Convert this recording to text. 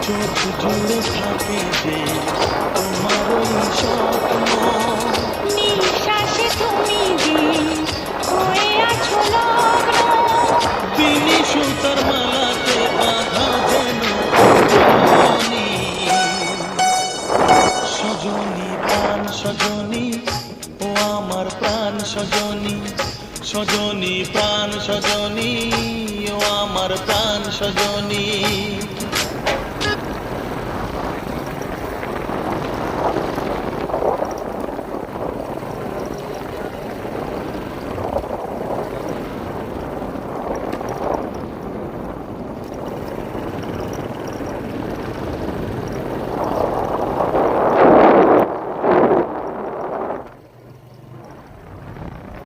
চোখ জুড়ে থাকে যে তোমার ওই স্বপ্ন। নিঃশ্বাসে তুমি দিন হয়ে আছো লগ্ন। বিনি সুতার মালাতে বাঁধা যেন সজনী, সজনী প্রাণ সজনী, ও আমার প্রাণ সজনী, সজনী প্রাণ সজনী।